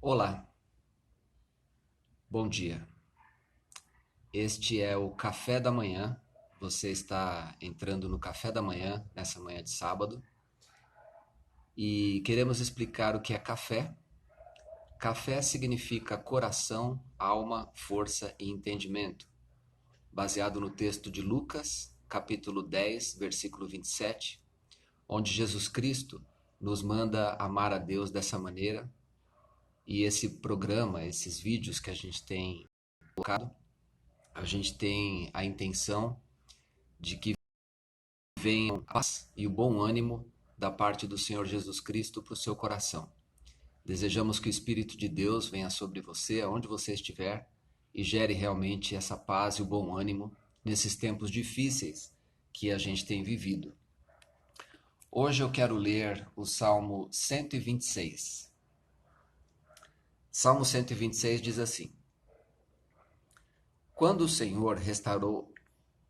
Olá, bom dia. Este é o Café da Manhã. Você está entrando no Café da Manhã, nessa manhã de sábado, e queremos explicar o que é café. Café significa coração, alma, força e entendimento, baseado no texto de Lucas, capítulo 10, versículo 27, onde Jesus Cristo nos manda amar a Deus dessa maneira, e esse programa, esses vídeos que a gente tem colocado, a gente tem a intenção de que venham a paz e o bom ânimo da parte do Senhor Jesus Cristo para o seu coração. Desejamos que o Espírito de Deus venha sobre você, aonde você estiver, e gere realmente essa paz e o bom ânimo nesses tempos difíceis que a gente tem vivido. Hoje eu quero ler o Salmo 126. Salmo 126 diz assim: Quando o Senhor restaurou,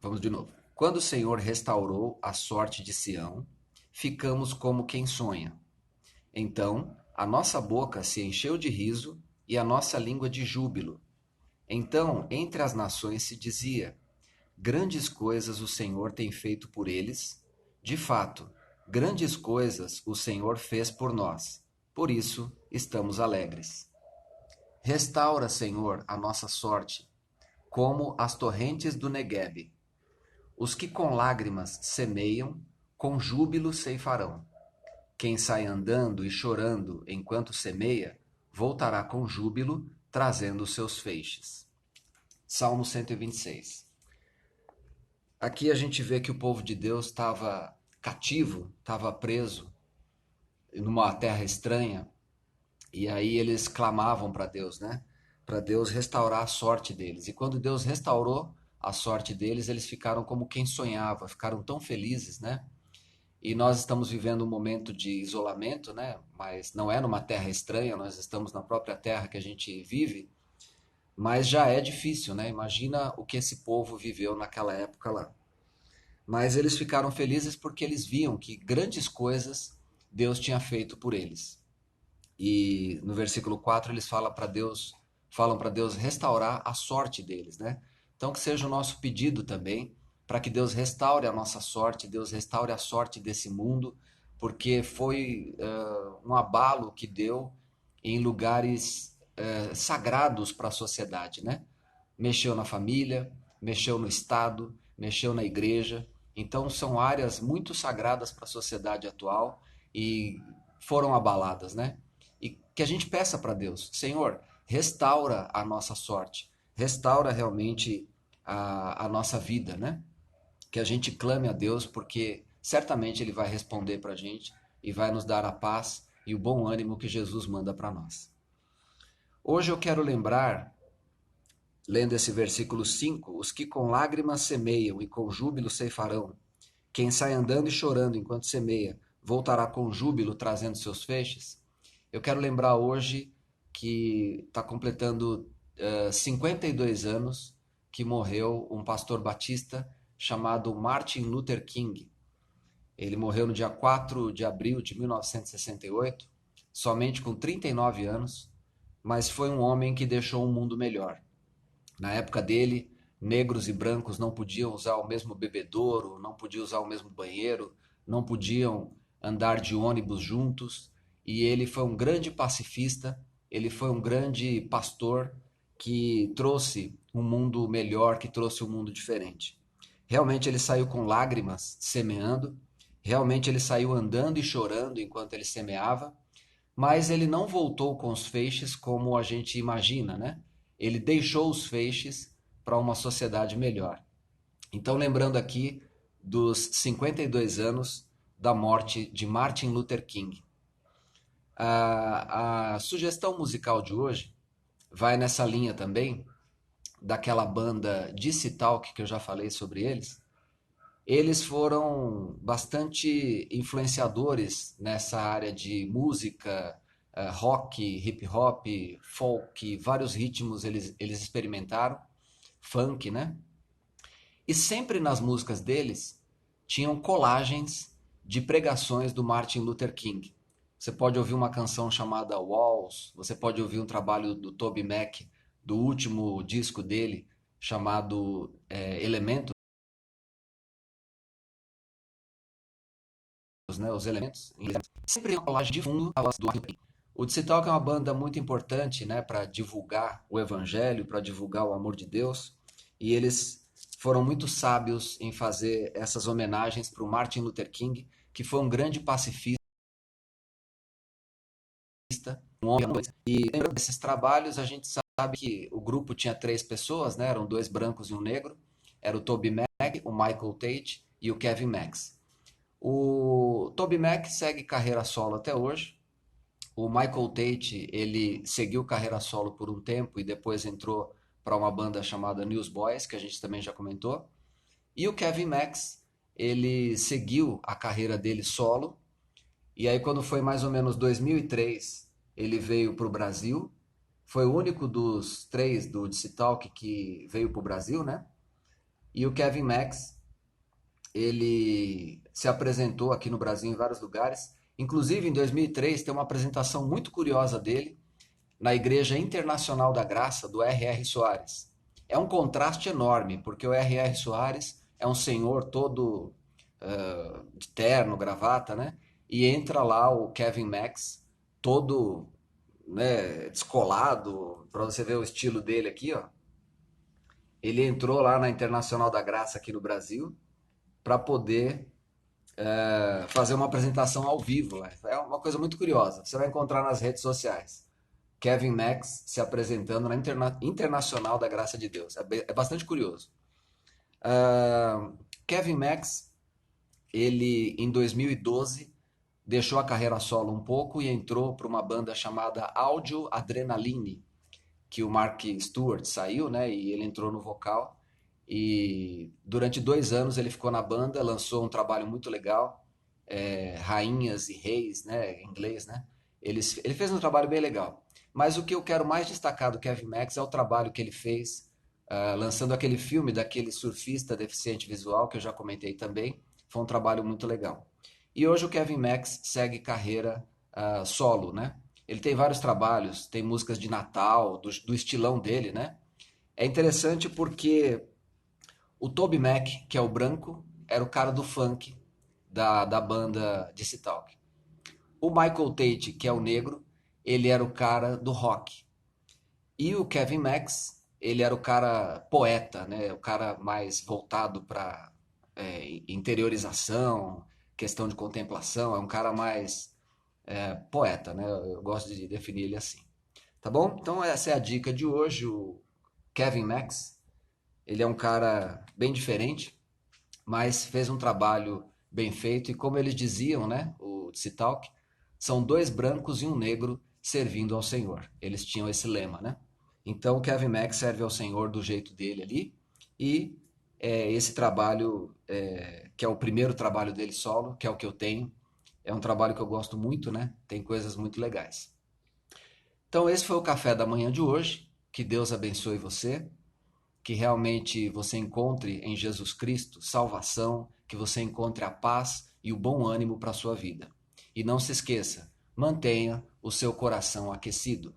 vamos de novo. Quando o Senhor restaurou a sorte de Sião, ficamos como quem sonha. Então a nossa boca se encheu de riso e a nossa língua de júbilo. Então entre as nações se dizia: Grandes coisas o Senhor tem feito por eles. De fato, grandes coisas o Senhor fez por nós. Por isso estamos alegres. Restaura, Senhor, a nossa sorte, como as torrentes do Neguebe. Os que com lágrimas semeiam, com júbilo ceifarão. Quem sai andando e chorando enquanto semeia, voltará com júbilo, trazendo os seus feixes. Salmo 126. Aqui a gente vê que o povo de Deus estava cativo, estava preso numa terra estranha, e aí eles clamavam para Deus, né? Para Deus restaurar a sorte deles. E quando Deus restaurou a sorte deles, eles ficaram como quem sonhava, ficaram tão felizes, né? E nós estamos vivendo um momento de isolamento, né? Mas não é numa terra estranha, nós estamos na própria terra que a gente vive, mas já é difícil, né? Imagina o que esse povo viveu naquela época lá. Mas eles ficaram felizes porque eles viam que grandes coisas Deus tinha feito por eles. E no versículo 4 eles falam para Deus restaurar a sorte deles, né? Então que seja o nosso pedido também para que Deus restaure a nossa sorte, Deus restaure a sorte desse mundo, porque foi um abalo que deu em lugares sagrados para a sociedade, né? Mexeu na família, mexeu no Estado, mexeu na igreja. Então são áreas muito sagradas para a sociedade atual e foram abaladas, né? E que a gente peça para Deus, Senhor, restaura a nossa sorte, restaura realmente a nossa vida, né? Que a gente clame a Deus, porque certamente Ele vai responder para a gente e vai nos dar a paz e o bom ânimo que Jesus manda para nós. Hoje eu quero lembrar, lendo esse versículo 5, os que com lágrimas semeiam e com júbilo ceifarão. Quem sai andando e chorando enquanto semeia, voltará com júbilo trazendo seus feixes. Eu quero lembrar hoje que está completando 52 anos que morreu um pastor batista chamado Martin Luther King. Ele morreu no dia 4 de abril de 1968, somente com 39 anos, mas foi um homem que deixou um mundo melhor. Na época dele, negros e brancos não podiam usar o mesmo bebedouro, não podiam usar o mesmo banheiro, não podiam andar de ônibus juntos. E ele foi um grande pacifista, ele foi um grande pastor que trouxe um mundo melhor, que trouxe um mundo diferente. Realmente ele saiu com lágrimas semeando, realmente ele saiu andando e chorando enquanto ele semeava, mas ele não voltou com os feixes como a gente imagina, né? Ele deixou os feixes para uma sociedade melhor. Então, lembrando aqui dos 52 anos da morte de Martin Luther King. A sugestão musical de hoje vai nessa linha também, daquela banda DC Talk, que eu já falei sobre eles. Eles foram bastante influenciadores nessa área de música, rock, hip hop, folk, vários ritmos eles experimentaram, funk, né? E sempre nas músicas deles tinham colagens de pregações do Martin Luther King. você pode ouvir uma canção chamada Walls, você pode ouvir um trabalho do Toby Mac, do último disco dele, chamado Elementos, né? Os Elementos. Sempre uma colagem de fundo a voz do o DC Talk é uma banda muito importante, né, para divulgar o evangelho, para divulgar o amor de Deus, e eles foram muito sábios em fazer essas homenagens para o Martin Luther King, que foi um grande pacifista, um homem. E lembrando desses trabalhos, a gente sabe que o grupo tinha 3 pessoas, né, eram 2 brancos e um negro, era o Toby Mac, o Michael Tate e o Kevin Max. O Toby Mac segue carreira solo até hoje. O Michael Tate, ele seguiu carreira solo por um tempo e depois entrou para uma banda chamada Newsboys, que a gente também já comentou. E o Kevin Max, ele seguiu a carreira dele solo. E aí quando foi mais ou menos 2003, ele veio para o Brasil. Foi o único dos 3 do DC Talk que veio para o Brasil, né? E o Kevin Max, ele se apresentou aqui no Brasil em vários lugares. Inclusive, em 2003, tem uma apresentação muito curiosa dele na Igreja Internacional da Graça, do R.R. Soares. É um contraste enorme, porque o R.R. Soares é um senhor todo de terno, gravata, né? E entra lá o Kevin Max, todo, né, descolado, para você ver o estilo dele aqui, ó. Ele entrou lá na Internacional da Graça aqui no Brasil para poder fazer uma apresentação ao vivo. É uma coisa muito curiosa. Você vai encontrar nas redes sociais. Kevin Max se apresentando na Internacional da Graça de Deus. É bastante curioso. Kevin Max, ele em 2012 deixou a carreira solo um pouco e entrou para uma banda chamada Audio Adrenaline, que o Mark Stewart saiu, né? E ele entrou no vocal. E durante 2 anos ele ficou na banda, lançou um trabalho muito legal, Rainhas e Reis, né? Em inglês, né? Ele fez um trabalho bem legal. Mas o que eu quero mais destacar do Kevin Max é o trabalho que ele fez, lançando aquele filme daquele surfista deficiente visual, que eu já comentei também. Foi um trabalho muito legal. E hoje o Kevin Max segue carreira solo, né? Ele tem vários trabalhos, tem músicas de Natal, do estilão dele, né? É interessante porque o Toby Mac, que é o branco, era o cara do funk da banda DC Talk. O Michael Tate, que é o negro, ele era o cara do rock. E o Kevin Max, ele era o cara poeta, né? O cara mais voltado para interiorização, questão de contemplação. É um cara mais poeta, né? Eu gosto de definir ele assim. Tá bom? Então essa é a dica de hoje. O Kevin Max, ele é um cara bem diferente, mas fez um trabalho bem feito. E como eles diziam, né? O Citalk, são 2 brancos e um negro servindo ao Senhor. Eles tinham esse lema, né? Então, o Kevin Mack serve ao Senhor do jeito dele ali. E esse trabalho, que é o primeiro trabalho dele solo, que é o que eu tenho, é um trabalho que eu gosto muito, né? Tem coisas muito legais. Então, esse foi o café da manhã de hoje. Que Deus abençoe você, que realmente você encontre em Jesus Cristo salvação, que você encontre a paz e o bom ânimo para a sua vida. E não se esqueça, mantenha o seu coração aquecido.